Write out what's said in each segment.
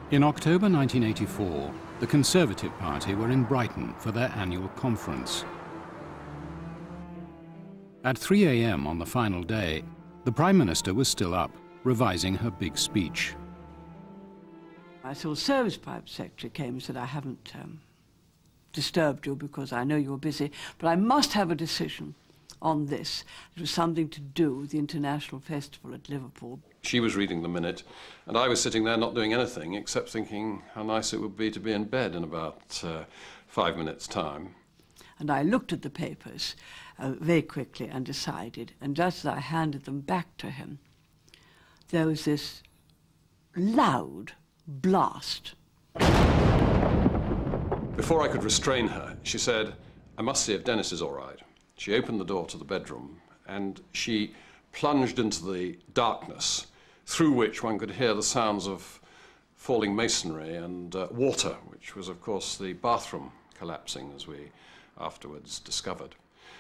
In October 1984, the Conservative Party were in Brighton for their annual conference. At 3 a.m. on the final day, the Prime Minister was still up, revising her big speech. My civil service private secretary came and said, I haven't disturbed you because I know you're busy, but I must have a decision on this. It was something to do with the International Festival at Liverpool. She was reading the minute, and I was sitting there not doing anything except thinking how nice it would be to be in bed in about 5 minutes' time. And I looked at the papers very quickly and decided, and just as I handed them back to him, there was this loud blast. Before I could restrain her, she said, I must see if Dennis is all right. She opened the door to the bedroom, and she plunged into the darkness, through which one could hear the sounds of falling masonry and water, which was, of course, the bathroom collapsing, as we afterwards discovered.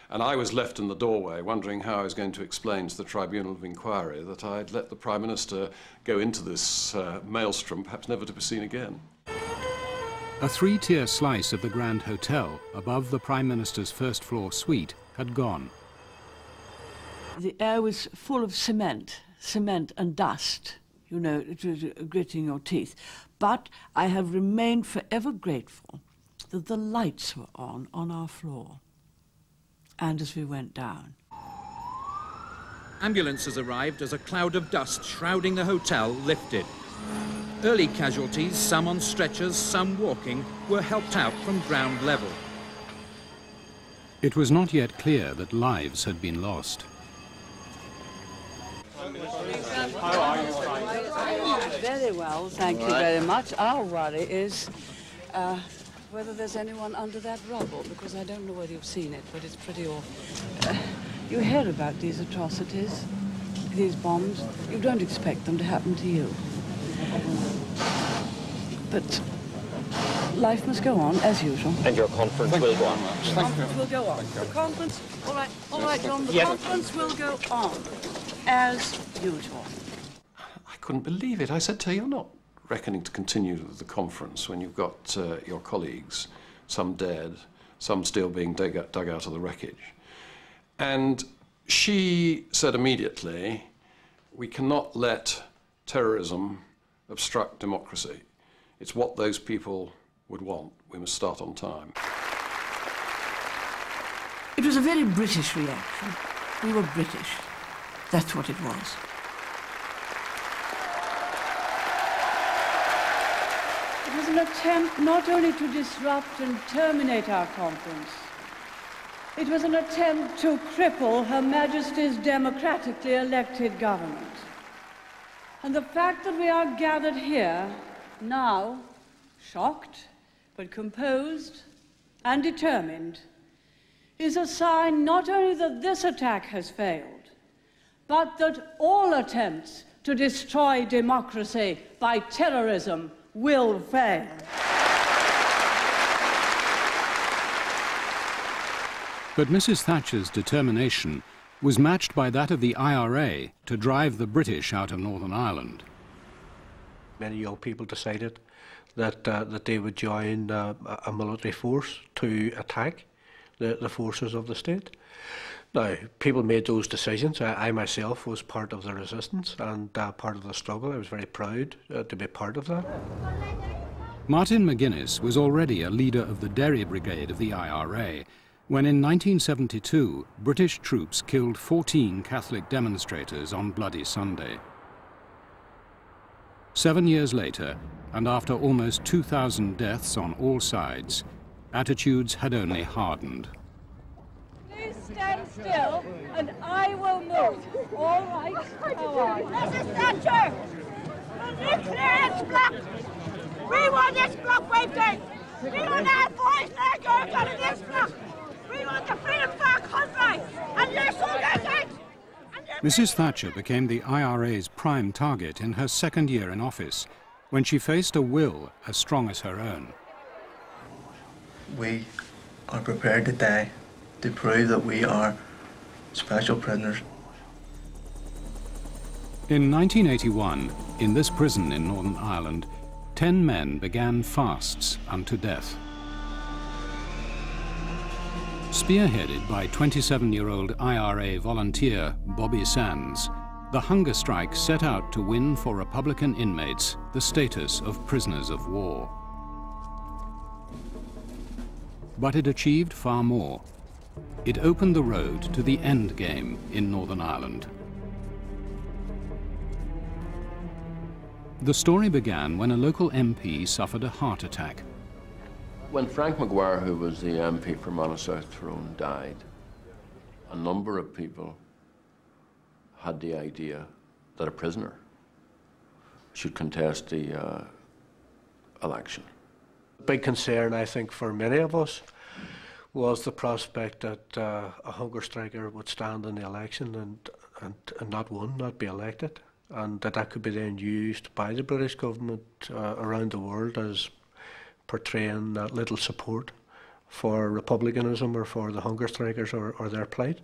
And I was left in the doorway, wondering how I was going to explain to the Tribunal of Inquiry that I'd let the Prime Minister go into this maelstrom, perhaps never to be seen again. A three-tier slice of the Grand Hotel above the Prime Minister's first-floor suite had gone. The air was full of cement and dust. You know, it was gritting your teeth. But I have remained forever grateful that the lights were on our floor, and as we went down. Ambulances arrived as a cloud of dust shrouding the hotel lifted. Early casualties, some on stretchers, some walking, were helped out from ground level. It was not yet clear that lives had been lost. Very well, thank you very much. Our worry is whether there's anyone under that rubble, because I don't know whether you've seen it, but it's pretty awful. You hear about these atrocities, these bombs. You don't expect them to happen to you. But life must go on, as usual. And your conference will go on. The conference will go on. The conference, all right, John, the conference will go on, as usual. I couldn't believe it. I said to her, you're not reckoning to continue the conference when you've got your colleagues, some dead, some still being dug out of the wreckage. And she said immediately, we cannot let terrorism obstruct democracy. It's what those people would want. We must start on time. It was a very British reaction. We were British. That's what it was. It was an attempt not only to disrupt and terminate our conference, it was an attempt to cripple Her Majesty's democratically elected government. And the fact that we are gathered here now, shocked but composed and determined, is a sign not only that this attack has failed, but that all attempts to destroy democracy by terrorism will fail. But Mrs. Thatcher's determination was matched by that of the IRA to drive the British out of Northern Ireland. Many young people decided that they would join a military force to attack the forces of the state. Now, people made those decisions. I myself was part of the resistance and part of the struggle. I was very proud to be part of that. Martin McGuinness was already a leader of the Derry Brigade of the IRA, when in 1972, British troops killed 14 Catholic demonstrators on Bloody Sunday. 7 years later, and after almost 2,000 deaths on all sides, attitudes had only hardened. Please stand still, and I will move. All right? How are you? Mrs. Thatcher! The nuclear is blocked! We want this block wiped out! We want our boys and our girls out of this block! We want the freedom for our country! And you're soldiers out! Mrs. Thatcher became the IRA's prime target in her second year in office, when she faced a will as strong as her own. We are prepared to die to prove that we are special prisoners. In 1981, in this prison in Northern Ireland, 10 men began fasts unto death. Spearheaded by 27-year-old IRA volunteer Bobby Sands, the hunger strike set out to win for Republican inmates the status of prisoners of war. But it achieved far more. It opened the road to the Endgame in Northern Ireland. The story began when a local MP suffered a heart attack. When Frank Maguire, who was the MP for Monaghan Tyrone, died, a number of people had the idea that a prisoner should contest the election. Big concern, I think, for many of us was the prospect that a hunger striker would stand in the election and not win, not be elected, and that could be then used by the British government around the world as portraying little support for republicanism or for the hunger strikers or their plight.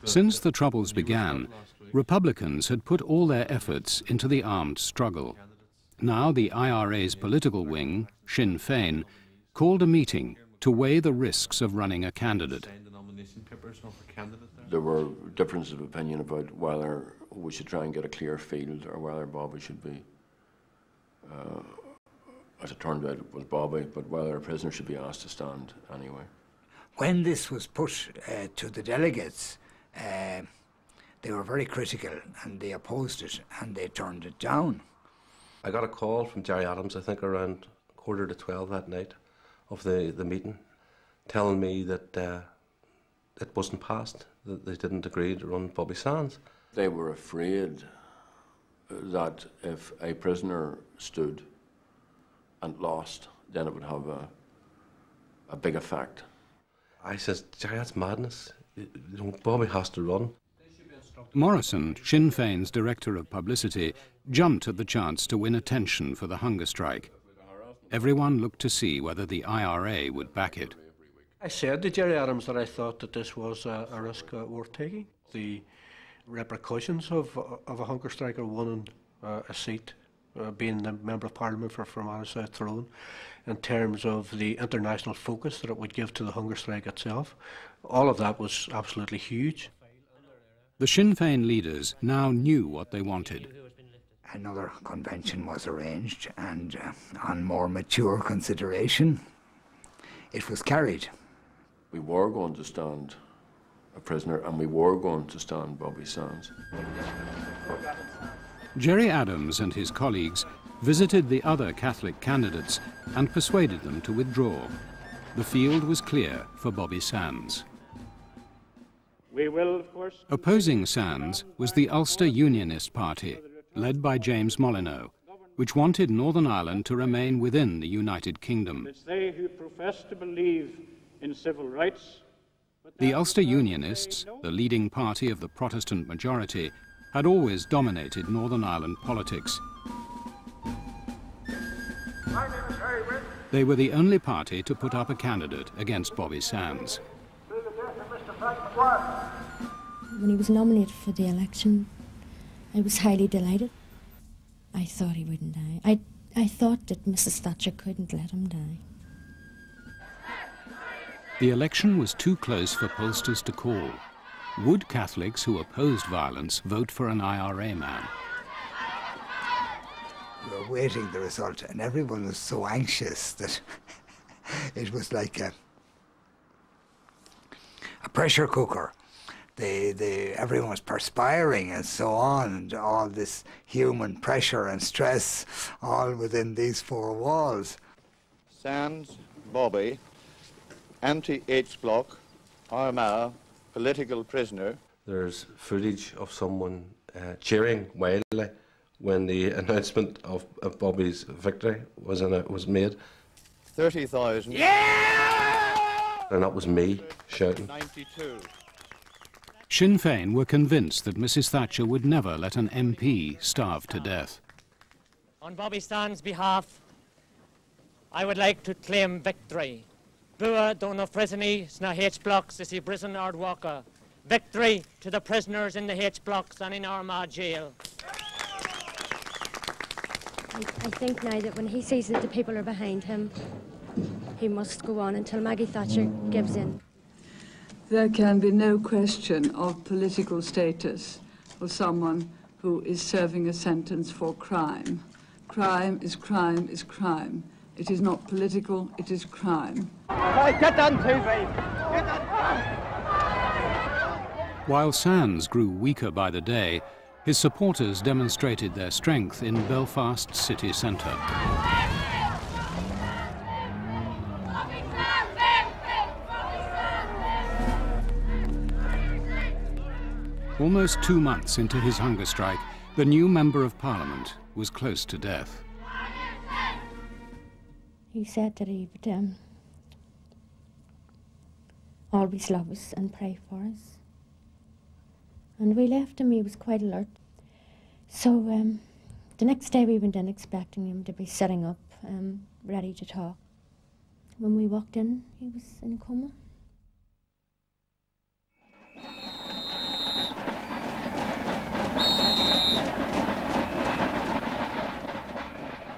Since the Troubles began, Republicans had put all their efforts into the armed struggle. Now the IRA's political wing, Sinn Féin, called a meeting to weigh the risks of running a candidate. There were differences of opinion about whether we should try and get a clear field or whether Bobby should be, as it turned out it was Bobby, but whether a prisoner should be asked to stand anyway. When this was put to the delegates, they were very critical and they opposed it and they turned it down. I got a call from Gerry Adams, I think around 11:45 that night of the meeting, telling me that it wasn't passed, that they didn't agree to run Bobby Sands. They were afraid that if a prisoner stood and lost, then it would have a big effect. I says, Gerry, that's madness. You know, Bobby has to run. Morrison, Sinn Féin's director of publicity, jumped at the chance to win attention for the hunger strike. Everyone looked to see whether the IRA would back it. I said to Gerry Adams that I thought that this was a risk worth taking. The repercussions of a hunger striker winning a seat, being the Member of Parliament for Fermanagh South Tyrone, in terms of the international focus that it would give to the hunger strike itself, all of that was absolutely huge. The Sinn Féin leaders now knew what they wanted. Another convention was arranged and on more mature consideration, it was carried. We were going to stand a prisoner and we were going to stand Bobby Sands. Gerry Adams and his colleagues visited the other Catholic candidates and persuaded them to withdraw. The field was clear for Bobby Sands. We will, of course, opposing Sands was the Ulster Unionist Party, led by James Molyneux, which wanted Northern Ireland to remain within the United Kingdom. It's they who profess to believe in civil rights. The Ulster Unionists, the leading party of the Protestant majority, had always dominated Northern Ireland politics. They were the only party to put up a candidate against Bobby Sands. When he was nominated for the election, I was highly delighted. I thought he wouldn't die. I thought that Mrs. Thatcher couldn't let him die. The election was too close for pollsters to call. Would Catholics who opposed violence vote for an IRA man? We were waiting the result and everyone was so anxious that it was like a pressure cooker. Everyone was perspiring and so on, and all this human pressure and stress all within these four walls. Sands, Bobby, anti-H block, Armagh, political prisoner. There's footage of someone cheering wildly when the announcement of Bobby's victory was made. 30,000. Yeah! And that was me shouting. 92. Sinn Féin were convinced that Mrs. Thatcher would never let an MP starve to death. On Bobby Sands' behalf, I would like to claim victory. Bua dona prisoni sna H blocks is he prison ard walker. Victory to the prisoners in the H blocks and in Armagh jail. I think now that when he sees that the people are behind him, he must go on until Maggie Thatcher gives in. There can be no question of political status for someone who is serving a sentence for crime. Crime is crime is crime. It is not political, it is crime. Get on TV! Get on! While Sands grew weaker by the day, his supporters demonstrated their strength in Belfast's city centre. Almost 2 months into his hunger strike, the new Member of Parliament was close to death. He said that he would always love us and pray for us. And we left him, he was quite alert. So the next day we went in expecting him to be sitting up, ready to talk. When we walked in, he was in a coma.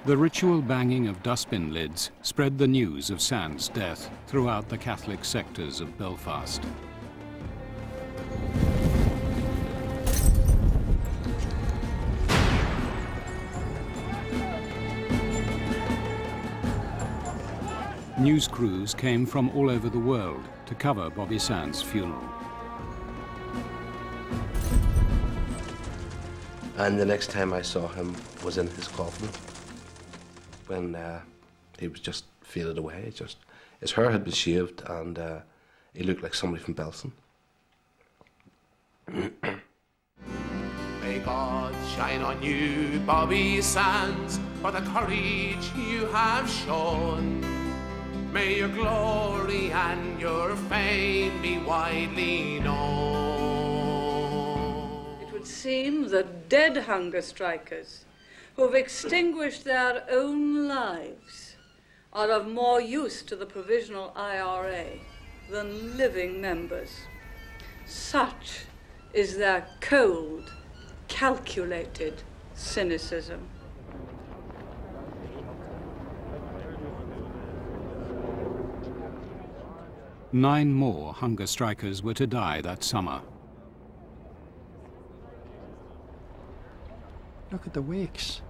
The ritual banging of dustbin lids spread the news of Sands' death throughout the Catholic sectors of Belfast. News crews came from all over the world to cover Bobby Sands' funeral. And the next time I saw him was in his coffin, when he was just faded away. His hair had been shaved and he looked like somebody from Belson. May God shine on you, Bobby Sands, for the courage you have shown. May your glory and your fame be widely known. It would seem that dead hunger strikers who have extinguished their own lives are of more use to the Provisional IRA than living members. Such is their cold, calculated cynicism. Nine more hunger strikers were to die that summer. Look at the wakes.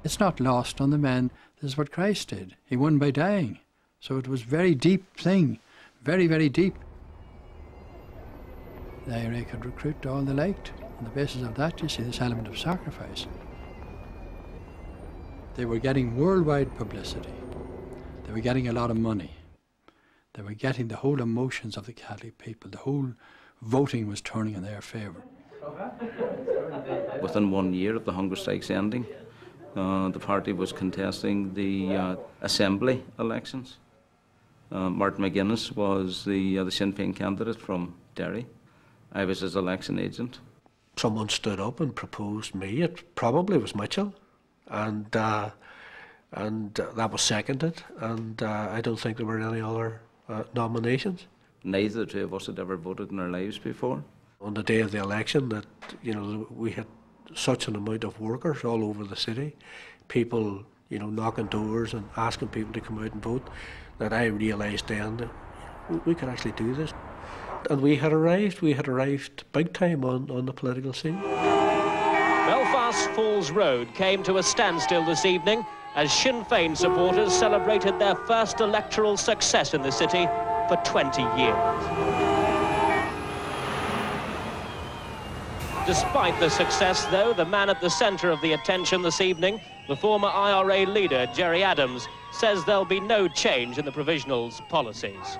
It's not lost on the men. This is what Christ did. He won by dying. So it was a very deep thing. Very, very deep. The IRA could recruit all they liked. On the basis of that, you see this element of sacrifice. They were getting worldwide publicity. They were getting a lot of money. They were getting the whole emotions of the Catholic people. The whole voting was turning in their favour. Within 1 year of the hunger strikes ending, the party was contesting the assembly elections. Martin McGuinness was the Sinn Féin candidate from Derry. I was his election agent. Someone stood up and proposed me. It probably was Mitchell, and that was seconded. And I don't think there were any other nominations. Neither the two of us had ever voted in our lives before. On the day of the election, that we had such an amount of workers all over the city, people knocking doors and asking people to come out and vote, that I realised then that we could actually do this. And we had arrived big time on the political scene. Belfast Falls Road came to a standstill this evening as Sinn Féin supporters celebrated their first electoral success in the city for 20 years. Despite the success, though, the man at the centre of the attention this evening, the former IRA leader, Gerry Adams, says there'll be no change in the Provisionals' policies.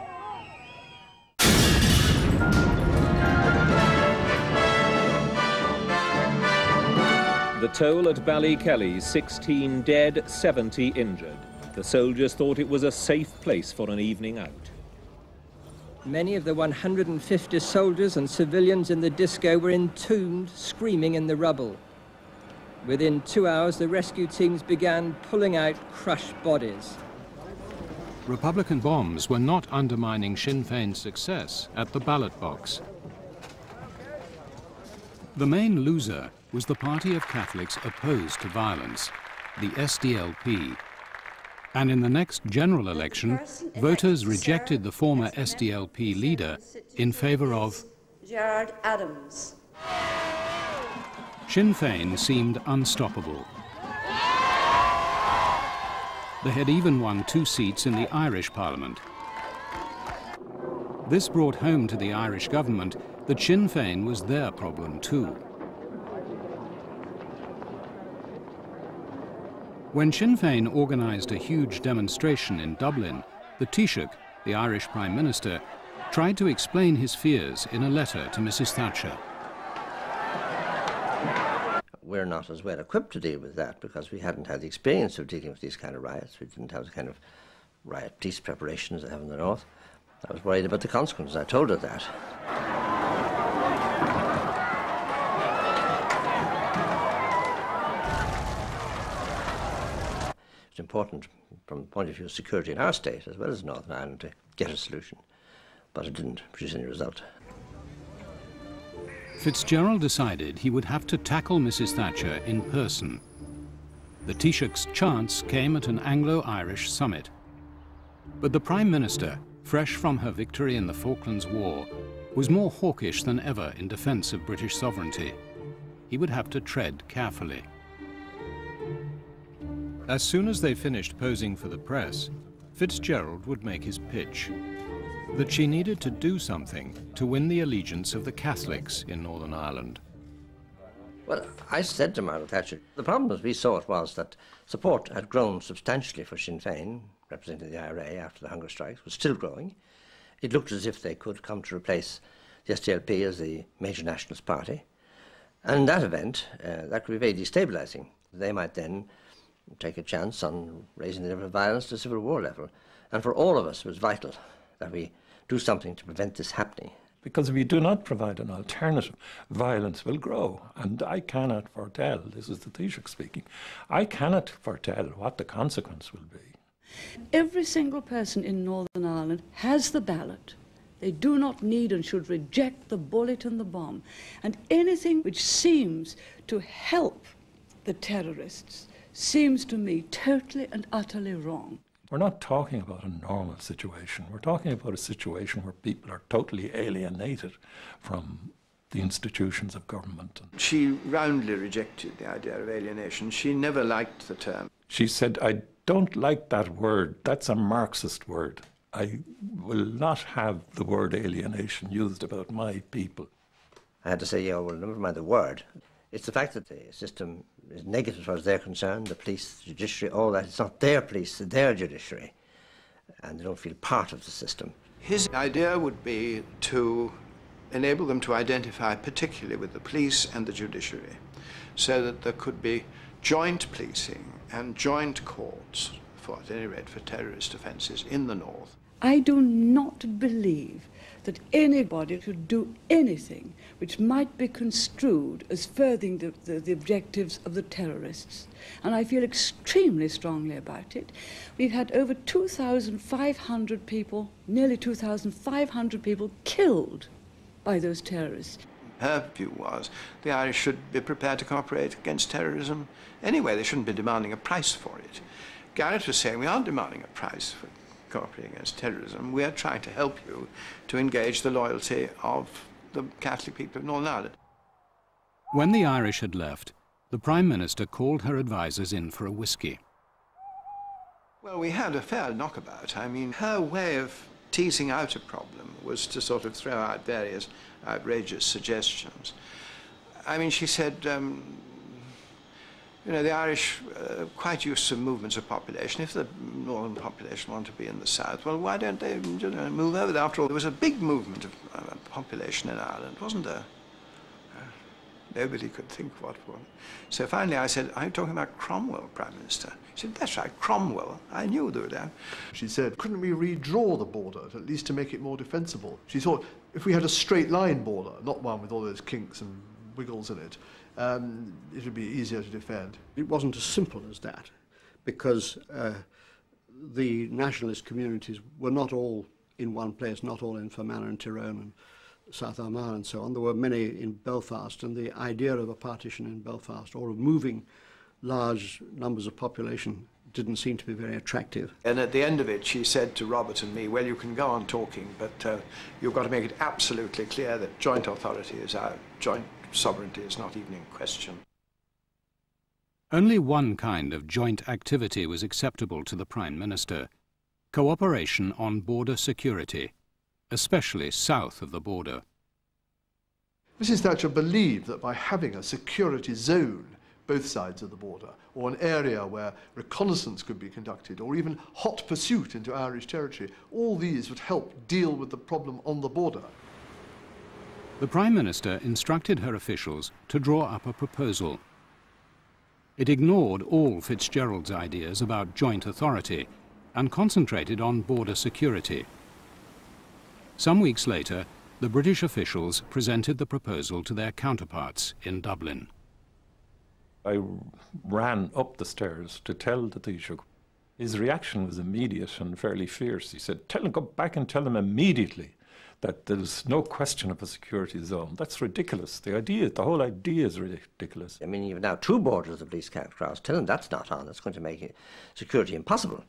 The toll at Ballykelly, 16 dead, 70 injured. The soldiers thought it was a safe place for an evening out. Many of the 150 soldiers and civilians in the disco were entombed, screaming in the rubble. Within 2 hours, the rescue teams began pulling out crushed bodies. Republican bombs were not undermining Sinn Féin's success at the ballot box. The main loser was the party of Catholics opposed to violence. the SDLP. And in the next general election, voters rejected the former SDLP leader in favour of Gerard Adams. Sinn Féin seemed unstoppable. They had even won 2 seats in the Irish Parliament. This brought home to the Irish government that Sinn Féin was their problem too. When Sinn Féin organised a huge demonstration in Dublin, the Taoiseach, the Irish Prime Minister, tried to explain his fears in a letter to Mrs. Thatcher. We're not as well equipped to deal with that because we hadn't had the experience of dealing with these kind of riots. We didn't have the kind of riot peace preparations they have in the north. I was worried about the consequences. I told her that. It's important from the point of view of security in our state as well as Northern Ireland to get a solution, but it didn't produce any result. Fitzgerald decided he would have to tackle Mrs. Thatcher in person. The Taoiseach's chance came at an Anglo-Irish summit. But the Prime Minister, fresh from her victory in the Falklands War, was more hawkish than ever in defence of British sovereignty. He would have to tread carefully. As soon as they finished posing for the press, Fitzgerald would make his pitch. That she needed to do something to win the allegiance of the Catholics in Northern Ireland. Well, I said to Margaret Thatcher, the problem as we saw it was that support had grown substantially for Sinn Féin, representing the IRA after the hunger strikes, was still growing. It looked as if they could come to replace the SDLP as the major nationalist party. And in that event, that could be very destabilising. They might then take a chance on raising the level of violence to civil war level. And for all of us, it was vital that we do something to prevent this happening. Because if we do not provide an alternative, violence will grow. And I cannot foretell, this is the Taoiseach speaking, I cannot foretell what the consequence will be. Every single person in Northern Ireland has the ballot. They do not need and should reject the bullet and the bomb. And anything which seems to help the terrorists seems to me totally and utterly wrong. We're not talking about a normal situation. We're talking about a situation where people are totally alienated from the institutions of government. She roundly rejected the idea of alienation. She never liked the term. She said, I don't like that word. That's a Marxist word. I will not have the word alienation used about my people. I had to say, yeah, well, never mind the word. It's the fact that the system is negative as far as they're concerned, the police, the judiciary, all that. It's not their police, it's their judiciary. And they don't feel part of the system. His idea would be to enable them to identify particularly with the police and the judiciary, so that there could be joint policing and joint courts, for at any rate for terrorist offences in the north. I do not believe that anybody should do anything which might be construed as furthering the objectives of the terrorists. And I feel extremely strongly about it. We've had over 2,500 people, nearly 2,500 people killed by those terrorists. Her view was the Irish should be prepared to cooperate against terrorism anyway. They shouldn't be demanding a price for it. Garrett was saying we aren't demanding a price for cooperating against terrorism. We are trying to help you to engage the loyalty of the Catholic people of Northern Ireland. When the Irish had left, the Prime Minister called her advisers in for a whisky. Well, we had a fair knockabout. I mean, her way of teasing out a problem was to sort of throw out various outrageous suggestions. I mean, she said, you know, the Irish are quite used to movements of population. If the northern population want to be in the south, well, why don't they move over there? After all, there was a big movement of population in Ireland, wasn't there? Nobody could think what one. So finally I said, are you talking about Cromwell, Prime Minister? She said, that's right, Cromwell. I knew they were there. She said, couldn't we redraw the border, at least to make it more defensible? She thought, if we had a straight line border, not one with all those kinks and wiggles in it, it would be easier to defend. It wasn't as simple as that, because the nationalist communities were not all in one place, not all in Fermanagh and Tyrone and South Armagh and so on. There were many in Belfast, and the idea of a partition in Belfast or of moving large numbers of population didn't seem to be very attractive. And at the end of it, she said to Robert and me, well, you can go on talking, but you've got to make it absolutely clear that joint authority is out. Joint sovereignty is not even in question. Only one kind of joint activity was acceptable to the Prime Minister: cooperation on border security, especially south of the border. Mrs. Thatcher believed that by having a security zone both sides of the border, or an area where reconnaissance could be conducted, or even hot pursuit into Irish territory, all these would help deal with the problem on the border. The Prime Minister instructed her officials to draw up a proposal. It ignored all Fitzgerald's ideas about joint authority and concentrated on border security. Some weeks later, the British officials presented the proposal to their counterparts in Dublin. I ran up the stairs to tell the Taoiseach. His reaction was immediate and fairly fierce. He said, "Tell them, go back and tell them immediately that there's no question of a security zone. That's ridiculous. The whole idea is ridiculous." I mean, you've now two borders the police can't cross. Tell them that's not on. It's going to make security impossible.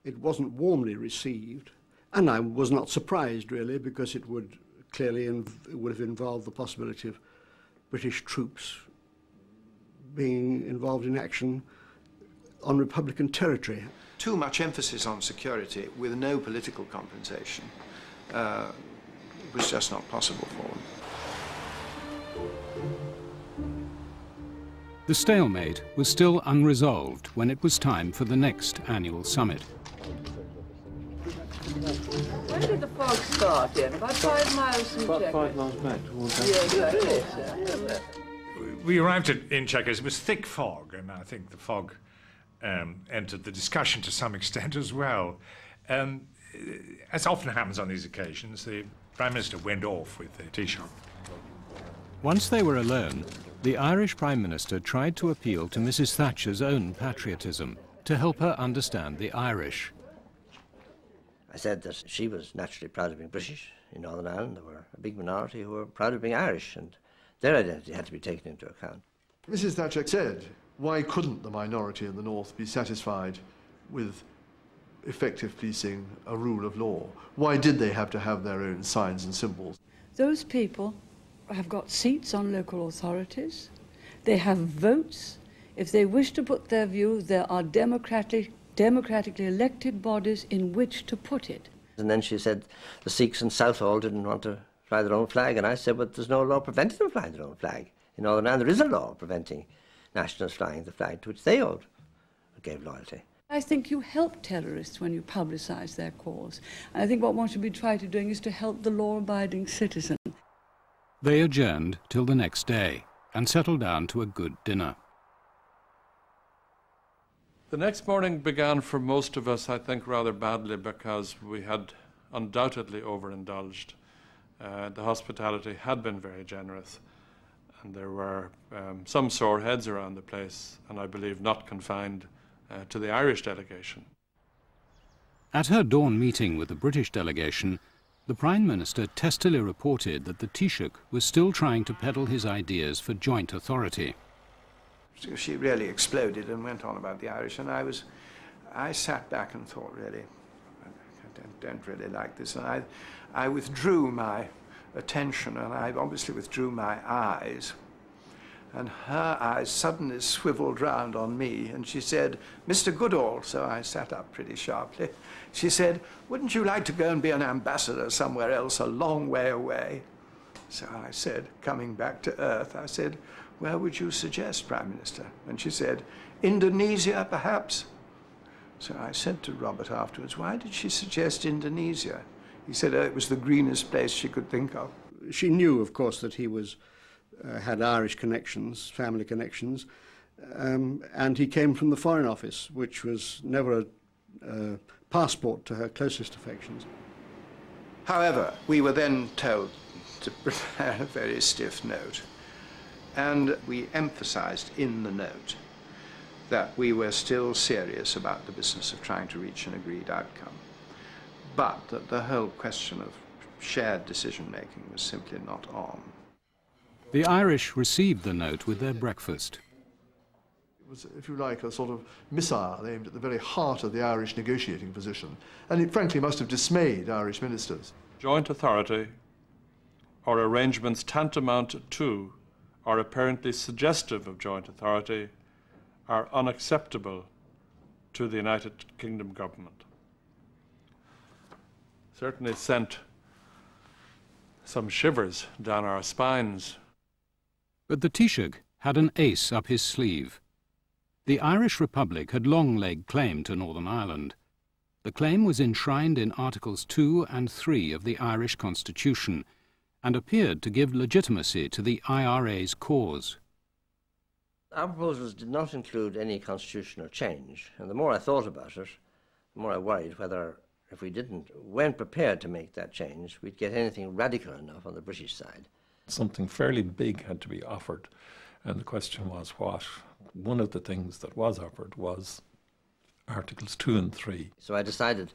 It wasn't warmly received, and I was not surprised, really, because it would clearly would have involved the possibility of British troops being involved in action on Republican territory. Too much emphasis on security with no political compensation was just not possible for them. The stalemate was still unresolved when it was time for the next annual summit. Where did the fog start in? About 5 miles from Chequers? About 5 miles back towards that. Yes, exactly. We arrived in Chequers. It was thick fog, and I think the fog entered the discussion to some extent as well. As often happens on these occasions, the Prime Minister went off with the Taoiseach. Once they were alone, the Irish Prime Minister tried to appeal to Mrs. Thatcher's own patriotism to help her understand the Irish. I said that she was naturally proud of being British in Northern Ireland. There were a big minority who were proud of being Irish, and their identity had to be taken into account. Mrs. Thatcher said, why couldn't the minority in the North be satisfied with effective policing, a rule of law? Why did they have to have their own signs and symbols? Those people have got seats on local authorities. They have votes. If they wish to put their view, there are democratically elected bodies in which to put it. And then she said the Sikhs in Southall didn't want to fly their own flag, and I said, but there's no law preventing them flying their own flag. In Northern Ireland, there is a law preventing nationals flying the flag to which they gave loyalty. I think you help terrorists when you publicise their cause. And I think what one should be trying to doing is to help the law-abiding citizen. They adjourned till the next day and settled down to a good dinner. The next morning began for most of us, I think, rather badly because we had undoubtedly overindulged. The hospitality had been very generous, and there were some sore heads around the place, and I believe not confined to the Irish delegation. At her dawn meeting with the British delegation, the Prime Minister testily reported that the Taoiseach was still trying to peddle his ideas for joint authority. She really exploded and went on about the Irish, and I sat back and thought, really, I don't really like this. And I withdrew my attention, and I obviously withdrew my eyes. And her eyes suddenly swiveled round on me, and she said, "Mr. Goodall," so I sat up pretty sharply. She said, "Wouldn't you like to go and be an ambassador somewhere else a long way away?" So I said, coming back to earth, I said, "Where would you suggest, Prime Minister?" And she said, "Indonesia, perhaps?" So I said to Robert afterwards, "Why did she suggest Indonesia?" He said, "Oh, it was the greenest place she could think of." She knew, of course, that he had Irish connections, family connections, and he came from the Foreign Office, which was never a passport to her closest affections. However, we were then told to prepare a very stiff note, and we emphasized in the note that we were still serious about the business of trying to reach an agreed outcome, but that the whole question of shared decision-making was simply not on. The Irish received the note with their breakfast. It was, if you like, a sort of missile aimed at the very heart of the Irish negotiating position, and it frankly must have dismayed Irish ministers. Joint authority or arrangements tantamount to or apparently suggestive of joint authority are unacceptable to the United Kingdom government. Certainly sent some shivers down our spines. But the Taoiseach had an ace up his sleeve. The Irish Republic had long laid claim to Northern Ireland. The claim was enshrined in Articles 2 and 3 of the Irish Constitution and appeared to give legitimacy to the IRA's cause. Our proposals did not include any constitutional change, and the more I thought about it, the more I worried whether, if we weren't prepared to make that change, we'd get anything radical enough on the British side. Something fairly big had to be offered, and the question was what? One of the things that was offered was Articles 2 and 3. So I decided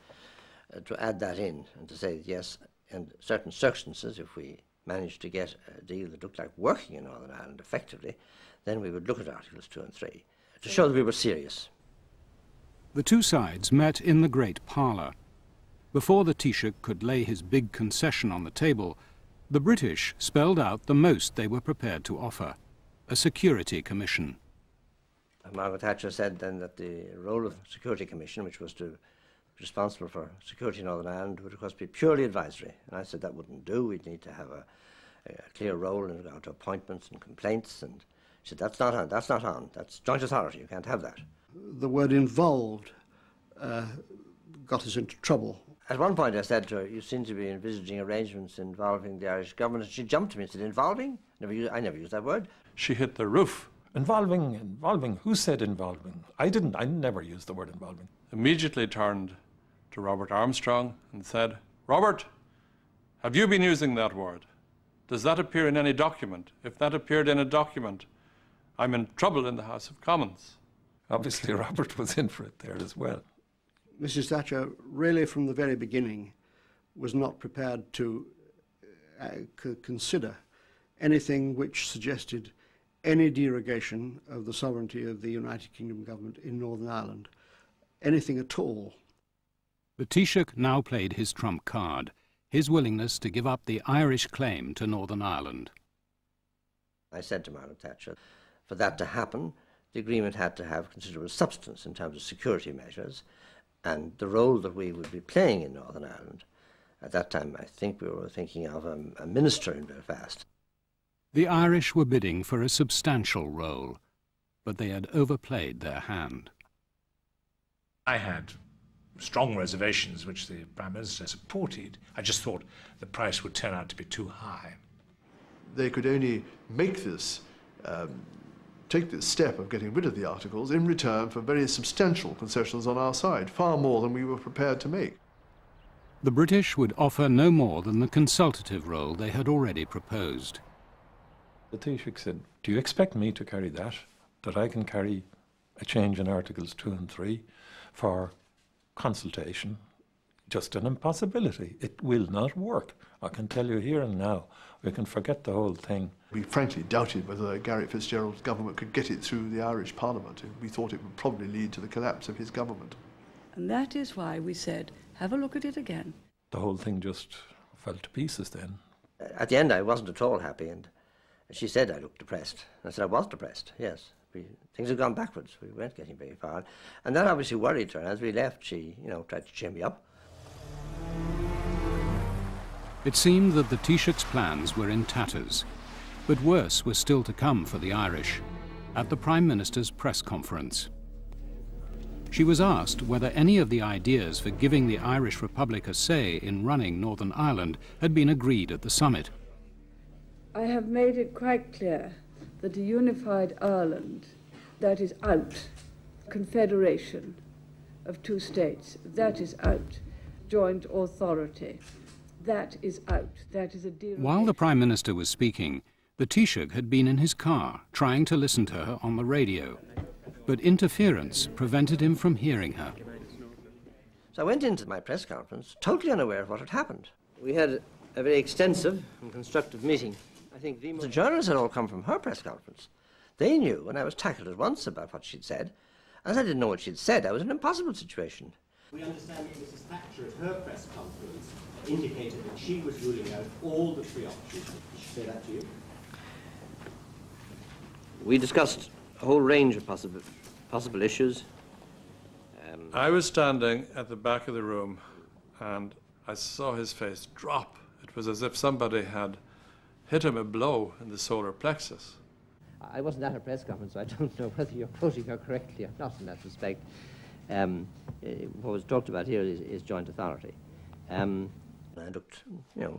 to add that in and to say, yes, in certain circumstances, if we managed to get a deal that looked like working in Northern Ireland effectively, then we would look at Articles 2 and 3 to show that we were serious. The two sides met in the Great Parlour. Before the Taoiseach could lay his big concession on the table, the British spelled out the most they were prepared to offer, a Security Commission. Margaret Thatcher said then that the role of the Security Commission, which was to be responsible for security in Northern Ireland, would of course be purely advisory. And I said that wouldn't do. We'd need to have a clear role in regard to appointments and complaints. And she said, that's not on. That's joint authority. You can't have that. The word involved got us into trouble. At one point I said to her, you seem to be envisaging arrangements involving the Irish government. And she jumped to me and said, involving? I never used that word. She hit the roof. Involving? Who said involving? I never used the word involving. Immediately turned to Robert Armstrong and said, Robert, have you been using that word? Does that appear in any document? If that appeared in a document, I'm in trouble in the House of Commons. Obviously Robert was in for it there as well. Mrs. Thatcher, really from the very beginning, was not prepared to consider anything which suggested any derogation of the sovereignty of the United Kingdom government in Northern Ireland, anything at all. The Taoiseach now played his trump card, his willingness to give up the Irish claim to Northern Ireland. I said to Margaret Thatcher, for that to happen, the agreement had to have considerable substance in terms of security measures and the role that we would be playing in Northern Ireland. At that time, I think we were thinking of a minister in Belfast. The Irish were bidding for a substantial role, but they had overplayed their hand. I had strong reservations which the Prime Minister supported. I just thought the price would turn out to be too high. They could only make this, take this step of getting rid of the articles in return for very substantial concessions on our side, far more than we were prepared to make. The British would offer no more than the consultative role they had already proposed. The Taoiseach said, do you expect me to carry that? That I can carry a change in Articles 2 and 3 for consultation? Just an impossibility. It will not work. I can tell you here and now. We can forget the whole thing. We frankly doubted whether Gary Fitzgerald's government could get it through the Irish Parliament. We thought it would probably lead to the collapse of his government. And that is why we said, have a look at it again. The whole thing just fell to pieces then. At the end, I wasn't at all happy, and she said I looked depressed. I said I was depressed, yes. Things had gone backwards. We weren't getting very far. And that obviously worried her. And as we left, she, tried to cheer me up. It seemed that the Taoiseach's plans were in tatters, but worse was still to come for the Irish, at the Prime Minister's press conference. She was asked whether any of the ideas for giving the Irish Republic a say in running Northern Ireland had been agreed at the summit. I have made it quite clear that a unified Ireland, that is out. Confederation of two states, that is out. Joint authority, that is out. That is a deal. While the Prime Minister was speaking, the Taoiseach had been in his car trying to listen to her on the radio, but interference prevented him from hearing her. So I went into my press conference totally unaware of what had happened. We had a very extensive and constructive meeting. I think the journalists had all come from her press conference. They knew, and I was tackled at once about what she'd said. As I didn't know what she'd said, I was in an impossible situation. We understand that Mrs. Thatcher at her press conference indicated that she was ruling out all the three options. Did she say that to you? We discussed a whole range of possible issues. I was standing at the back of the room and I saw his face drop. It was as if somebody had hit him a blow in the solar plexus. I wasn't at her press conference, so I don't know whether you're quoting her correctly or not in that respect. What was talked about here is joint authority. I looked,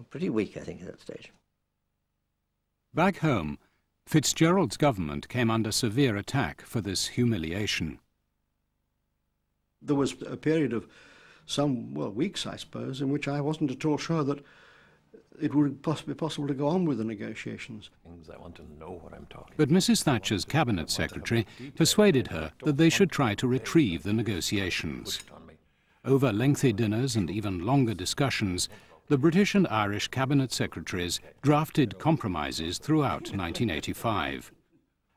pretty weak, I think, at that stage. Back home, Fitzgerald's government came under severe attack for this humiliation. There was a period of some, weeks, I suppose, in which I wasn't at all sure that it would be possible to go on with the negotiations. I want to know what I'm talking But Mrs. Thatcher's cabinet secretary persuaded her that they should try to retrieve the negotiations. Over lengthy dinners and even longer discussions, the British and Irish cabinet secretaries drafted compromises throughout 1985,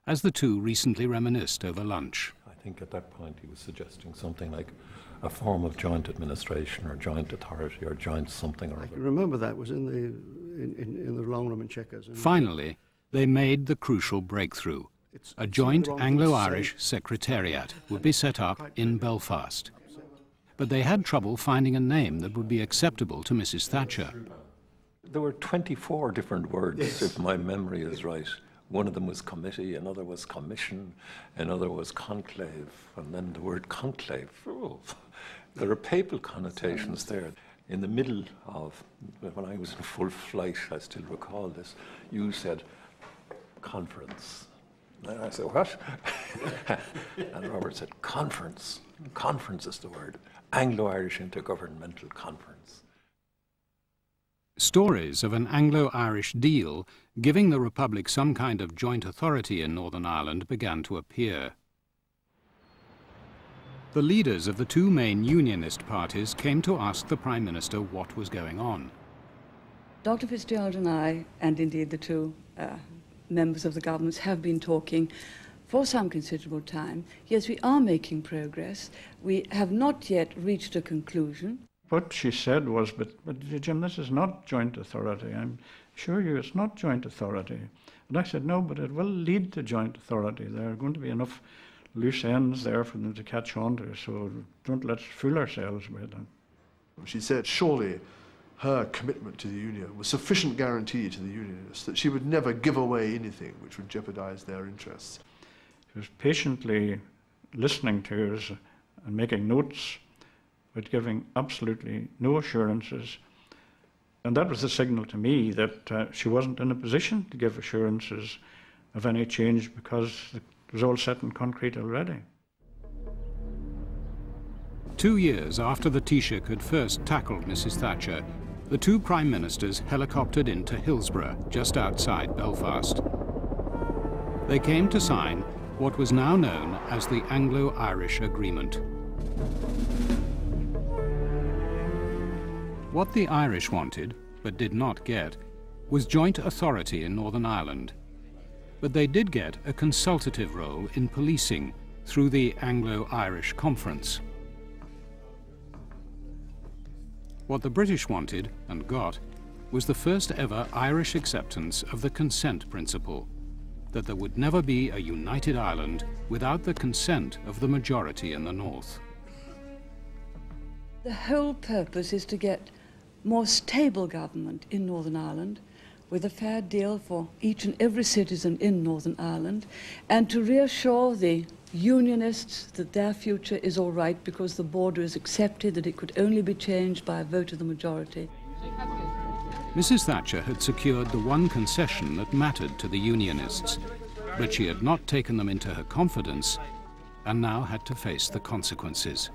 as the two recently reminisced over lunch. I think at that point he was suggesting something like a form of joint administration or joint authority or joint something or other. I remember that was in the long room in Chequers. Finally, they made the crucial breakthrough. A joint Anglo-Irish secretariat would be set up in Belfast. But they had trouble finding a name that would be acceptable to Mrs. Thatcher. There were 24 different words, if my memory is right. One of them was committee, another was commission, another was conclave, and then the word conclave. Oh, there are papal connotations there. In the middle of, when I was in full flight, I still recall this, you said conference. And I said, what? And Robert said, conference. Conference is the word. Anglo-Irish Intergovernmental Conference. Stories of an Anglo-Irish deal giving the Republic some kind of joint authority in Northern Ireland began to appear. The leaders of the two main unionist parties came to ask the Prime Minister what was going on. Dr. Fitzgerald and I, and indeed the two members of the governments, have been talking for some considerable time. Yes, we are making progress. We have not yet reached a conclusion. What she said was, but Jim, this is not joint authority. I'm sure you it's not joint authority. And I said, no, but it will lead to joint authority. There are going to be enough loose ends there for them to catch on to, so don't let's fool ourselves with them. She said, surely her commitment to the union was sufficient guarantee to the unionists that she would never give away anything which would jeopardize their interests. She was patiently listening to us and making notes, but giving absolutely no assurances. And that was a signal to me that she wasn't in a position to give assurances of any change because it was all set in concrete already. 2 years after the Taoiseach had first tackled Mrs. Thatcher, the two Prime Ministers helicoptered into Hillsborough, just outside Belfast. They came to sign what was now known as the Anglo-Irish Agreement. What the Irish wanted, but did not get, was joint authority in Northern Ireland. But they did get a consultative role in policing through the Anglo-Irish Conference. What the British wanted, and got, was the first ever Irish acceptance of the consent principle, that there would never be a united Ireland without the consent of the majority in the north. The whole purpose is to get more stable government in Northern Ireland, with a fair deal for each and every citizen in Northern Ireland, and to reassure the Unionists that their future is all right because the border is accepted, that it could only be changed by a vote of the majority. Mrs. Thatcher had secured the one concession that mattered to the Unionists, but she had not taken them into her confidence and now had to face the consequences.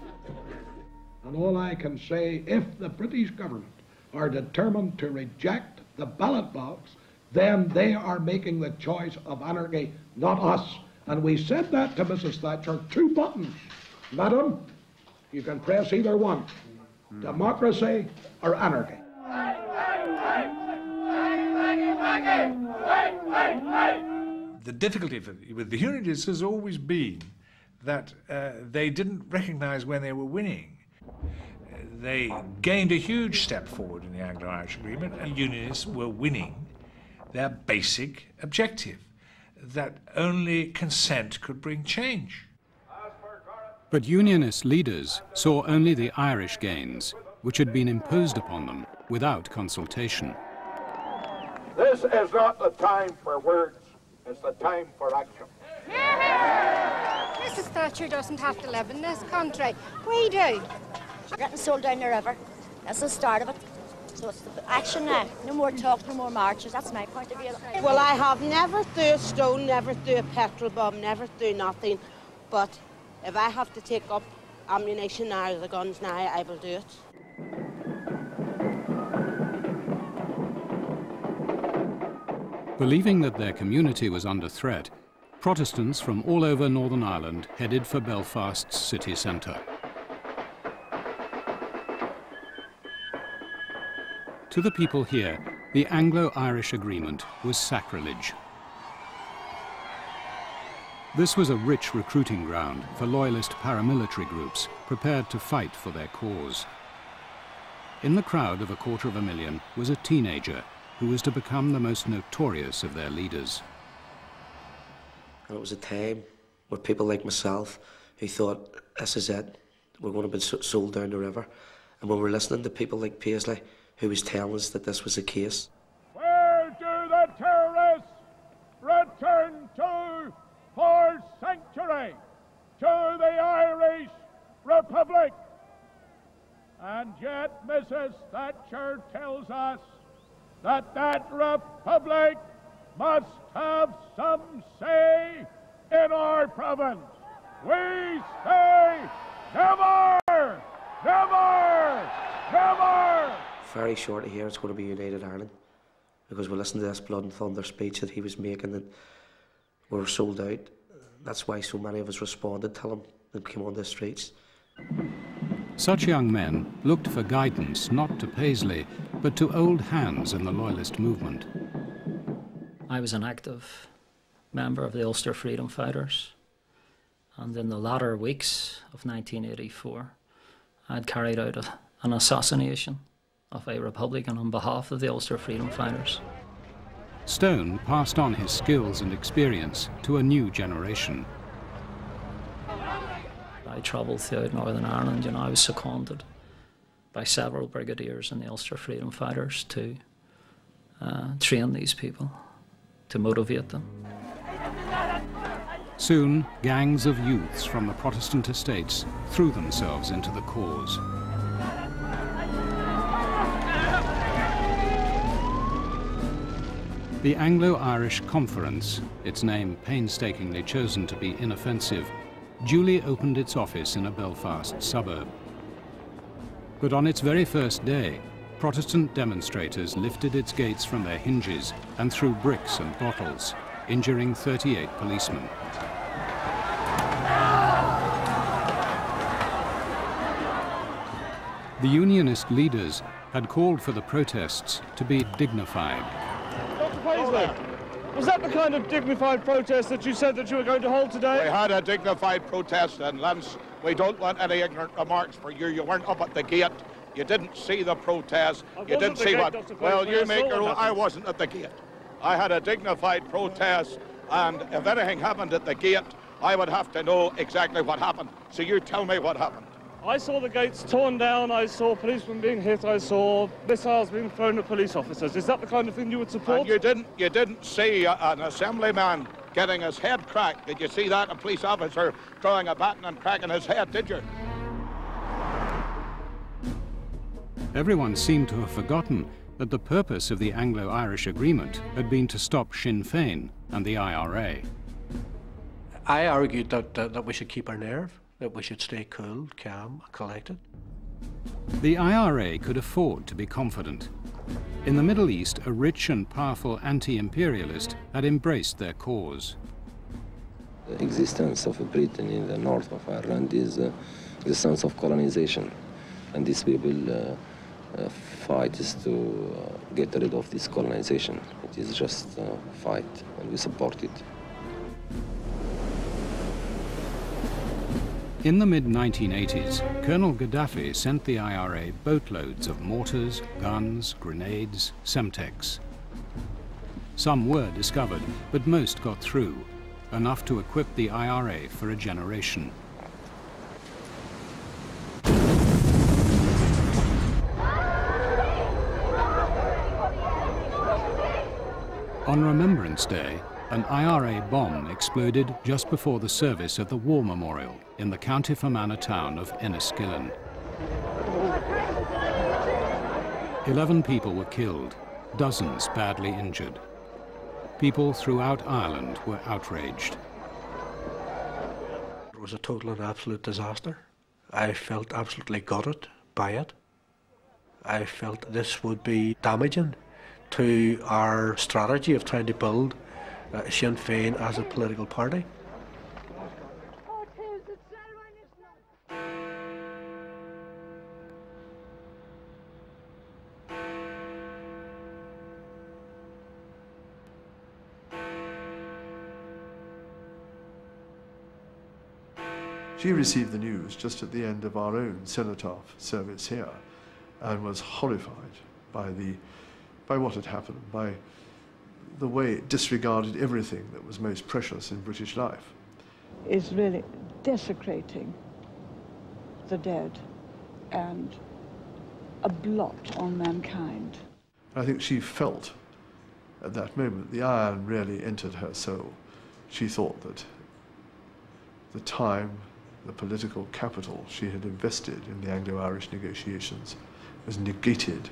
And all I can say, if the British government are determined to reject the ballot box, then they are making the choice of anarchy, not us. And we said that to Mrs. Thatcher, 2 buttons. Madam, you can press either one, democracy or anarchy. The difficulty with the Unionists has always been that they didn't recognise when they were winning. They gained a huge step forward in the Anglo-Irish Agreement, and Unionists were winning their basic objective, that only consent could bring change. But Unionist leaders saw only the Irish gains, which had been imposed upon them without consultation. This is not the time for words, it's the time for action. Mrs. Thatcher doesn't have to live in this country. We do. We're getting sold down the river. That's the start of it. So it's the action now. No more talk, no more marches. That's my point of view. Well, I have never threw a stone, never threw a petrol bomb, never threw nothing. But if I have to take up ammunition now, the guns now, I will do it. Believing that their community was under threat, Protestants from all over Northern Ireland headed for Belfast's city centre. To the people here, the Anglo-Irish Agreement was sacrilege. This was a rich recruiting ground for loyalist paramilitary groups prepared to fight for their cause. In the crowd of 250,000 was a teenager who was to become the most notorious of their leaders. It was a time where people like myself who thought, this is it, we're going to be sold down the river. And when we're listening to people like Paisley, who was telling us that this was the case. Where do the terrorists return to for sanctuary? To the Irish Republic. And yet Mrs. Thatcher tells us that that republic must have some say in our province. We say never, never, never. Very shortly here it's going to be United Ireland, because we listened to this blood and thunder speech that he was making that we were sold out. That's why so many of us responded to him and came on the streets. Such young men looked for guidance not to Paisley, but to old hands in the Loyalist movement. I was an active member of the Ulster Freedom Fighters, and in the latter weeks of 1984, I'd carried out an assassination of a Republican on behalf of the Ulster Freedom Fighters. Stone passed on his skills and experience to a new generation. I travelled throughout Northern Ireland, and I was seconded by several brigadiers in the Ulster Freedom Fighters to train these people, to motivate them. Soon, gangs of youths from the Protestant estates threw themselves into the cause. The Anglo-Irish Conference, its name painstakingly chosen to be inoffensive, duly opened its office in a Belfast suburb. But on its very first day, Protestant demonstrators lifted its gates from their hinges and threw bricks and bottles, injuring 38 policemen. The Unionist leaders had called for the protests to be dignified. Dr. Paisley, was that the kind of dignified protest that you said that you were going to hold today? We had a dignified protest, and Lance, we don't want any ignorant remarks for you. You weren't up at the gate. You didn't see the protest. You didn't see what... Well, you make your own... I wasn't at the gate. I had a dignified protest, and if anything happened at the gate, I would have to know exactly what happened. So you tell me what happened. I saw the gates torn down, I saw policemen being hit, I saw missiles being thrown at police officers. Is that the kind of thing you would support? And you didn't see an assemblyman getting his head cracked. Did you see that? A police officer throwing a baton and cracking his head, did you? Everyone seemed to have forgotten that the purpose of the Anglo-Irish Agreement had been to stop Sinn Féin and the IRA. I argued that we should keep our nerve, that we should stay cool, calm, collected. The IRA could afford to be confident. In the Middle East, a rich and powerful anti-imperialist had embraced their cause. The existence of Britain in the north of Ireland is the sense of colonization, and these people fight is to get rid of this colonization. It is just a fight, and we support it. In the mid-1980s, Colonel Gaddafi sent the IRA boatloads of mortars, guns, grenades, Semtex. Some were discovered, but most got through, enough to equip the IRA for a generation. On Remembrance Day, an IRA bomb exploded just before the service of the War Memorial in the County Fermanagh town of Enniskillen. 11 people were killed, dozens badly injured. People throughout Ireland were outraged. It was a total and absolute disaster. I felt absolutely gutted by it. I felt this would be damaging to our strategy of trying to build Sinn Féin as a political party. She received the news just at the end of our own cenotaph service here and was horrified by what had happened, by the way it disregarded everything that was most precious in British life. Is really desecrating the dead and a blot on mankind. I think she felt at that moment the iron really entered her soul. She thought that the time, the political capital she had invested in the Anglo-Irish negotiations was negated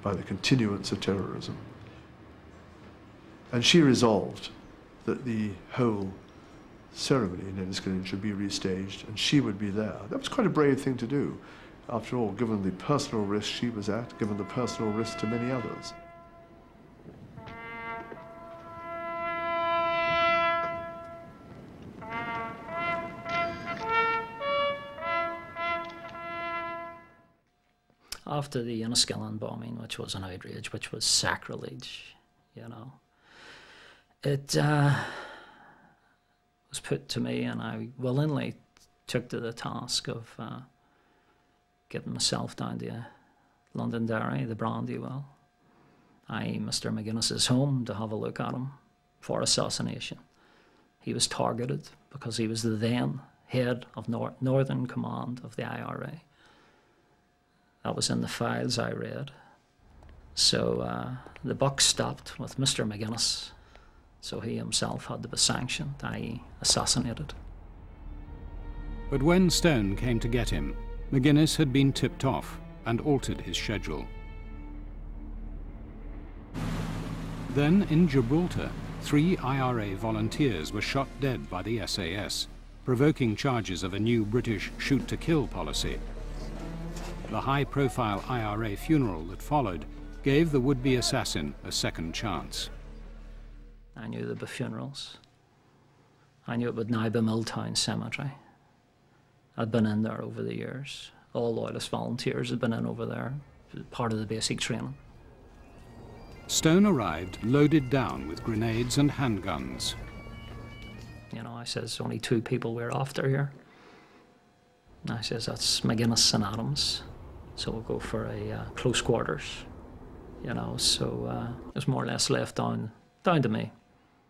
by the continuance of terrorism. And she resolved that the whole ceremony in Enniskillen should be restaged and she would be there. That was quite a brave thing to do, after all, given the personal risk she was at, given the personal risk to many others. After the Enniskillen bombing, which was an outrage, which was sacrilege, you know, it was put to me, and I willingly took to the task of getting myself down to Londonderry, the Brandywell, Mr. McGuinness's home, to have a look at him for assassination. He was targeted because he was the then head of Northern Command of the IRA. That was in the files I read. So the buck stopped with Mr. McGuinness, so he himself had to be sanctioned, i.e. assassinated. But when Stone came to get him, McGuinness had been tipped off and altered his schedule. Then in Gibraltar, 3 IRA volunteers were shot dead by the SAS, provoking charges of a new British shoot-to-kill policy. The high-profile IRA funeral that followed gave the would-be assassin a second chance. I knew there'd be funerals. I knew it would now be Milltown Cemetery. I'd been in there over the years. All loyalist volunteers had been in over there, part of the basic training. Stone arrived loaded down with grenades and handguns. You know, I says, only 2 people we're after here. And I says, that's McGuinness and Adams. So we'll go for a close quarters, you know, so it's more or less left down to me.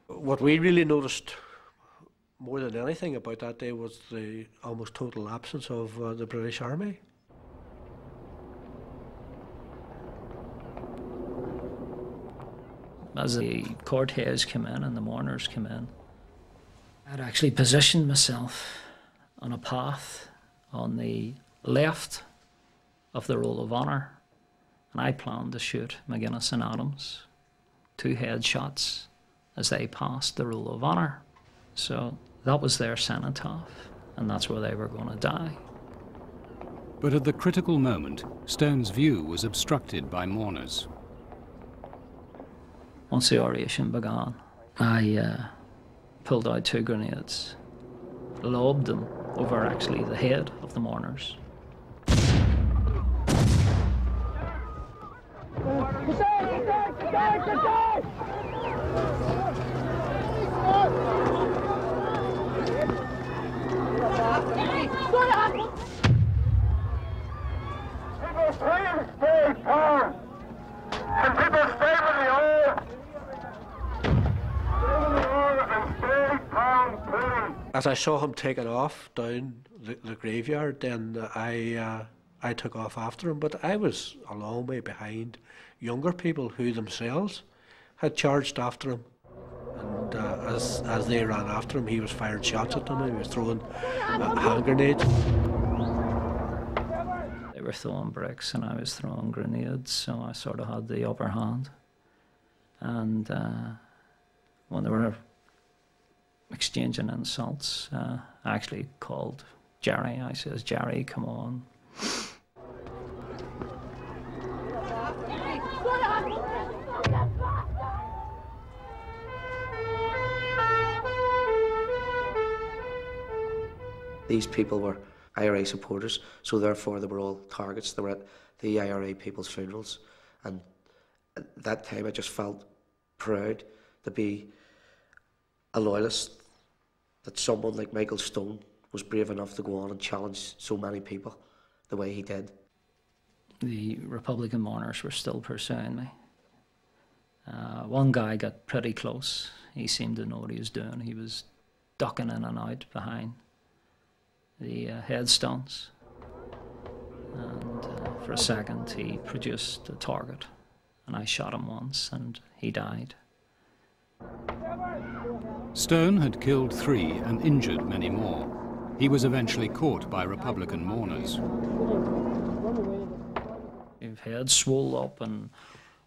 What we really noticed more than anything about that day was the almost total absence of the British Army. As the cortege came in and the mourners came in, I'd actually positioned myself on a path on the left of the Roll of Honour, and I planned to shoot McGuinness and Adams 2 headshots as they passed the Roll of Honour. So that was their cenotaph, and that's where they were going to die. But at the critical moment, Stone's view was obstructed by mourners. Once the oration began, I pulled out 2 grenades, lobbed them over actually the head of the mourners. please stay calm. And people stay with the oath. Stay with the oath and stay calm, please. As I saw him taking off down the graveyard, then I took off after him, but I was a long way behind younger people who themselves had charged after him. And as they ran after him, he was firing shots at them, he was throwing hand grenades. They were throwing bricks and I was throwing grenades, so I sort of had the upper hand. And when they were exchanging insults, I actually called Jerry. I says, "Jerry, come on." These people were IRA supporters, so therefore they were all targets. They were at the IRA people's funerals, and at that time I just felt proud to be a loyalist, that someone like Michael Stone was brave enough to go on and challenge so many people the way he did. The Republican mourners were still pursuing me. One guy got pretty close. He seemed to know what he was doing. He was ducking in and out behind the headstones. And for a second he produced a target, and I shot him once and he died. Stone had killed 3 and injured many more. He was eventually caught by Republican mourners. His head swelled up and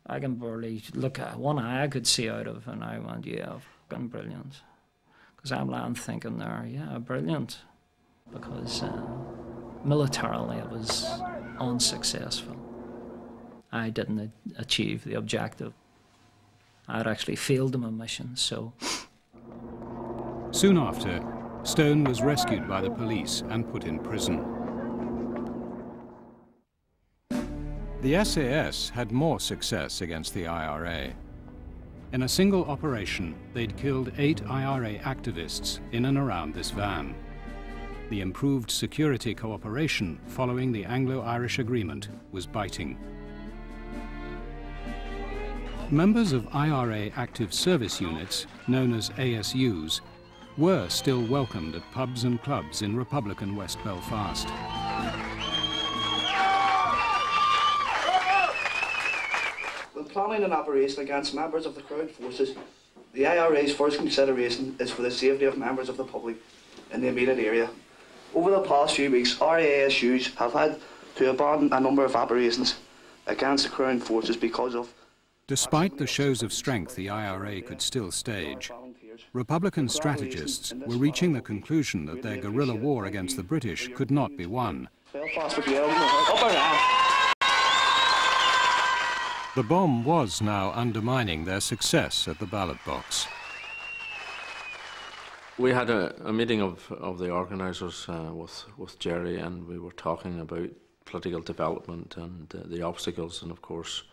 I can barely look at one eye I could see out of, and I went, yeah, fucking brilliant. Because I'm lying thinking there, yeah, brilliant. Because militarily it was unsuccessful. I didn't achieve the objective. I had actually failed my mission, so... Soon after, Stone was rescued by the police and put in prison. The SAS had more success against the IRA. In a single operation, they'd killed 8 IRA activists in and around this van. The improved security cooperation following the Anglo-Irish Agreement was biting. Members of IRA active service units, known as ASUs, were still welcomed at pubs and clubs in Republican West Belfast. When planning an operation against members of the Crown forces, the IRA's first consideration is for the safety of members of the public in the immediate area. Over the past few weeks, our ASUs have had to abandon a number of operations against the Crown forces because of... Despite the shows of strength the IRA could still stage, Republican strategists were reaching the conclusion that their guerrilla war against the British could not be won. The bomb was now undermining their success at the ballot box. We had a meeting of the organisers with Jerry, and we were talking about political development and the obstacles, and of course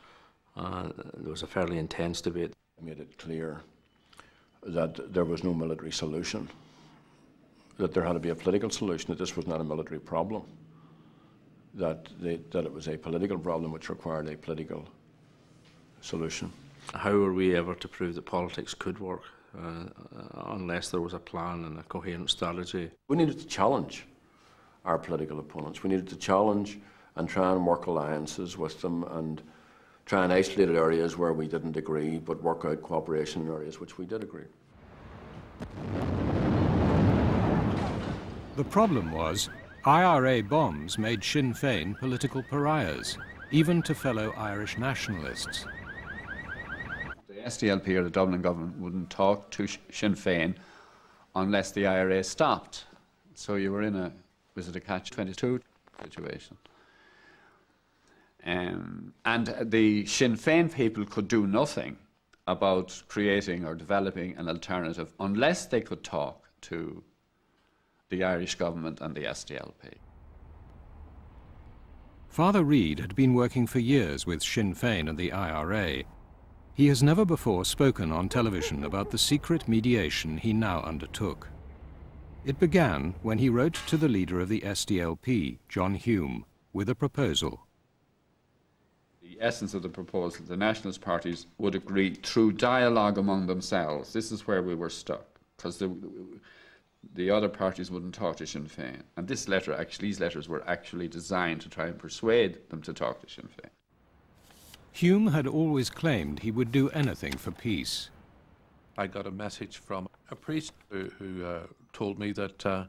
there was a fairly intense debate. Made it clear that there was no military solution, that there had to be a political solution, that this was not a military problem, that it was a political problem which required a political solution. How were we ever to prove that politics could work unless there was a plan and a coherent strategy? We needed to challenge our political opponents. We needed to challenge and try and work alliances with them and try and isolate areas where we didn't agree, but work out cooperation in areas which we did agree. The problem was, IRA bombs made Sinn Féin political pariahs, even to fellow Irish nationalists. The SDLP or the Dublin government wouldn't talk to Sinn Féin unless the IRA stopped. So you were in a catch-22 situation. And the Sinn Féin people could do nothing about creating or developing an alternative unless they could talk to the Irish government and the SDLP. Father Reid had been working for years with Sinn Féin and the IRA. He has never before spoken on television about the secret mediation he now undertook. It began when he wrote to the leader of the SDLP, John Hume, with a proposal. The essence of the proposal, the nationalist parties would agree through dialogue among themselves. This is where we were stuck, because the other parties wouldn't talk to Sinn Féin. And this letter, actually, these letters were actually designed to try and persuade them to talk to Sinn Féin. Hume had always claimed he would do anything for peace. I got a message from a priest who told me that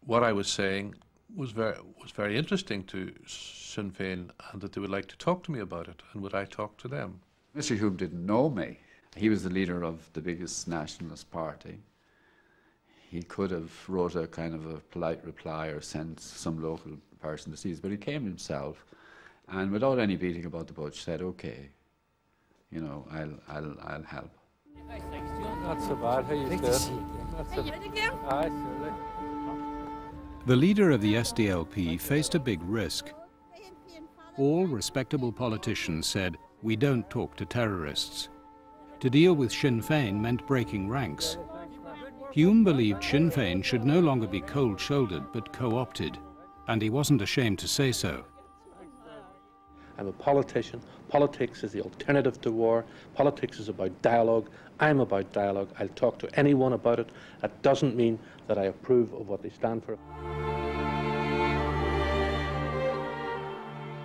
what I was saying was very interesting to Sinn Féin, and that they would like to talk to me about it, and would I talk to them? Mr. Hume didn't know me. He was the leader of the biggest nationalist party. He could have wrote a kind of a polite reply or sent some local person to see us, but he came himself, and without any beating about the bush said, "Okay, you know, I'll help." Not so bad. How you doing? Aye, surely. The leader of the SDLP faced a big risk. All respectable politicians said, "We don't talk to terrorists." To deal with Sinn Féin meant breaking ranks. Hume believed Sinn Féin should no longer be cold-shouldered but co-opted, and he wasn't ashamed to say so. I'm a politician. Politics is the alternative to war. Politics is about dialogue. I'm about dialogue. I'll talk to anyone about it. That doesn't mean that I approve of what they stand for.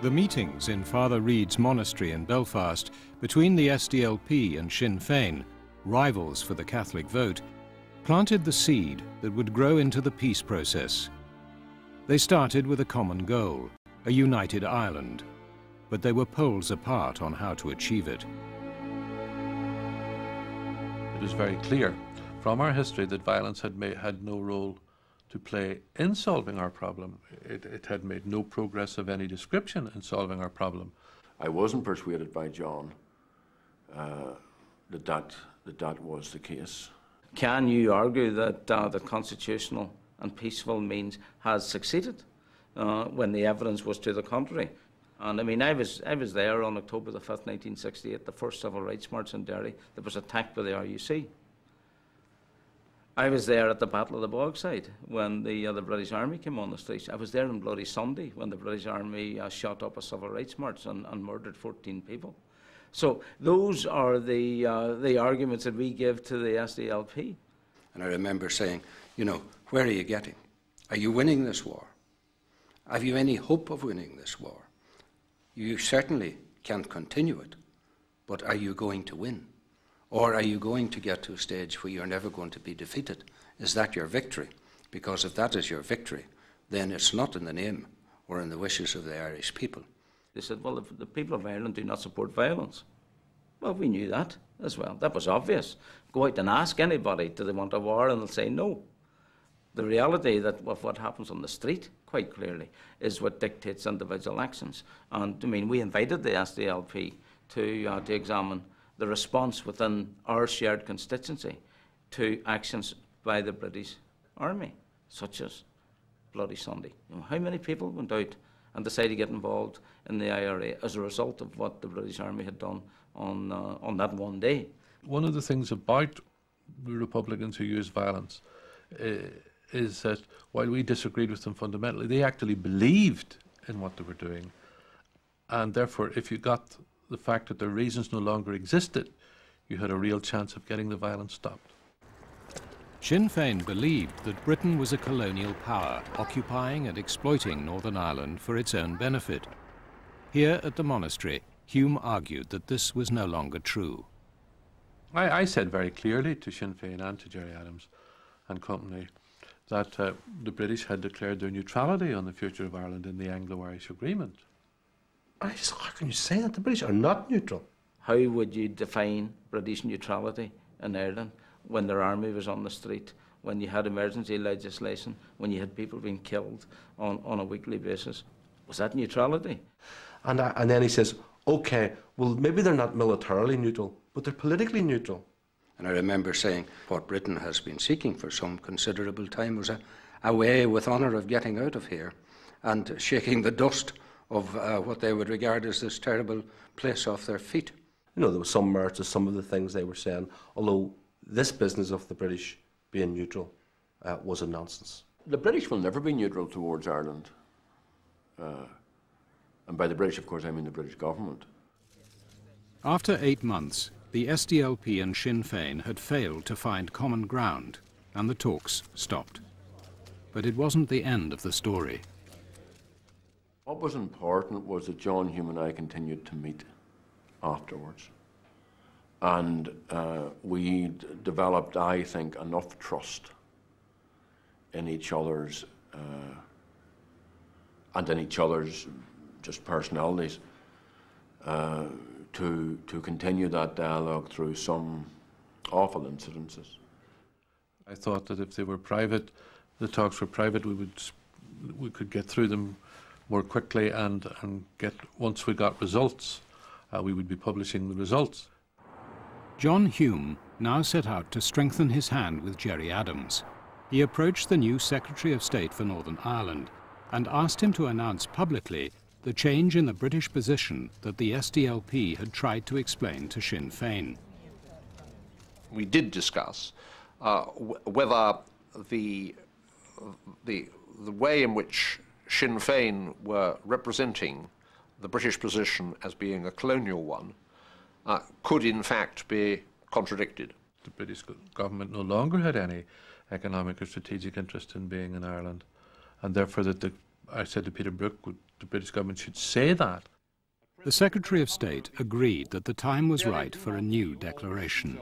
The meetings in Father Reid's monastery in Belfast between the SDLP and Sinn Féin, rivals for the Catholic vote, planted the seed that would grow into the peace process. They started with a common goal, a united Ireland, but they were poles apart on how to achieve it. It was very clear from our history that violence had no role to play in solving our problem. It had made no progress of any description in solving our problem. I wasn't persuaded by John that was the case. Can you argue that the constitutional and peaceful means has succeeded when the evidence was to the contrary? And I mean, I was there on October the 5th, 1968, the first civil rights march in Derry that was attacked by the RUC. I was there at the Battle of the Bogside when the British Army came on the streets. I was there on Bloody Sunday when the British Army shot up a civil rights march and murdered 14 people. So those are the arguments that we give to the SDLP. And I remember saying, you know, where are you getting? Are you winning this war? Have you any hope of winning this war? You certainly can't continue it, but are you going to win? Or are you going to get to a stage where you're never going to be defeated? Is that your victory? Because if that is your victory, then it's not in the name or in the wishes of the Irish people. They said, well, the people of Ireland do not support violence. Well, we knew that as well. That was obvious. Go out and ask anybody, do they want a war? And they'll say no. The reality of what happens on the street, quite clearly, is what dictates individual actions. And I mean, we invited the SDLP to examine the response within our shared constituency to actions by the British Army, such as Bloody Sunday. You know, how many people went out and decided to get involved in the IRA as a result of what the British Army had done on that one day? One of the things about the Republicans who use violence is that while we disagreed with them fundamentally, they actually believed in what they were doing. And therefore, if you got the fact that their reasons no longer existed, you had a real chance of getting the violence stopped. Sinn Féin believed that Britain was a colonial power, occupying and exploiting Northern Ireland for its own benefit. Here at the monastery, Hume argued that this was no longer true. I said very clearly to Sinn Féin and to Gerry Adams and company that the British had declared their neutrality on the future of Ireland in the Anglo-Irish Agreement. How can you say that? The British are not neutral. How would you define British neutrality in Ireland when their army was on the street, when you had emergency legislation, when you had people being killed on a weekly basis? Was that neutrality? And then he says, OK, well, maybe they're not militarily neutral, but they're politically neutral. And I remember saying what Britain has been seeking for some considerable time was a way with honour of getting out of here and shaking the dust of what they would regard as this terrible place off their feet. You know, there was some merit to some of the things they were saying, although this business of the British being neutral was a nonsense. The British will never be neutral towards Ireland. And by the British, of course, I mean the British government. After 8 months, the SDLP and Sinn Féin had failed to find common ground, and the talks stopped. But it wasn't the end of the story. What was important was that John Hume and I continued to meet afterwards. And we developed, I think, enough trust in each other's and in each other's just personalities to continue that dialogue through some awful incidences. I thought that if they were private, the talks were private, we could get through them more quickly and get, once we got results, we would be publishing the results. John Hume now set out to strengthen his hand with Gerry Adams. He approached the new Secretary of State for Northern Ireland and asked him to announce publicly the change in the British position that the SDLP had tried to explain to Sinn Féin. We did discuss whether the way in which Sinn Féin were representing the British position as being a colonial one could in fact be contradicted. The British government no longer had any economic or strategic interest in being in Ireland, and therefore I said to Peter Brook, the British government should say that. The Secretary of State agreed that the time was right for a new declaration.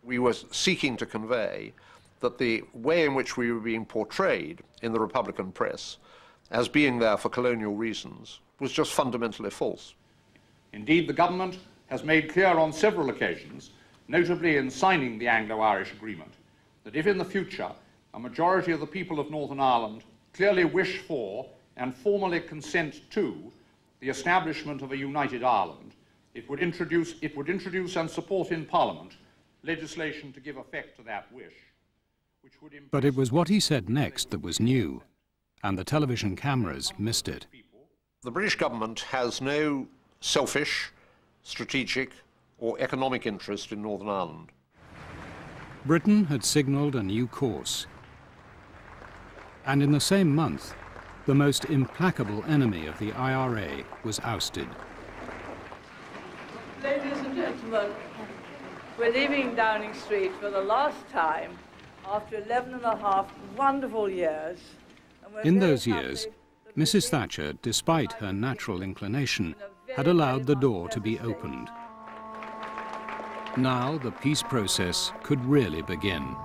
We were seeking to convey that the way in which we were being portrayed in the Republican press as being there for colonial reasons was just fundamentally false. Indeed, the government has made clear on several occasions, notably in signing the Anglo-Irish Agreement, that if in the future a majority of the people of Northern Ireland clearly wish for and formally consent to the establishment of a united Ireland, it would introduce and support in Parliament legislation to give effect to that wish. But it was what he said next that was new, and the television cameras missed it. The British government has no selfish, strategic or economic interest in Northern Ireland. Britain had signalled a new course. And in the same month, the most implacable enemy of the IRA was ousted. Ladies and gentlemen, we're leaving Downing Street for the last time after 11.5 wonderful years. In those years, Mrs. Thatcher, despite her natural inclination, had allowed the door to be opened. Now the peace process could really begin.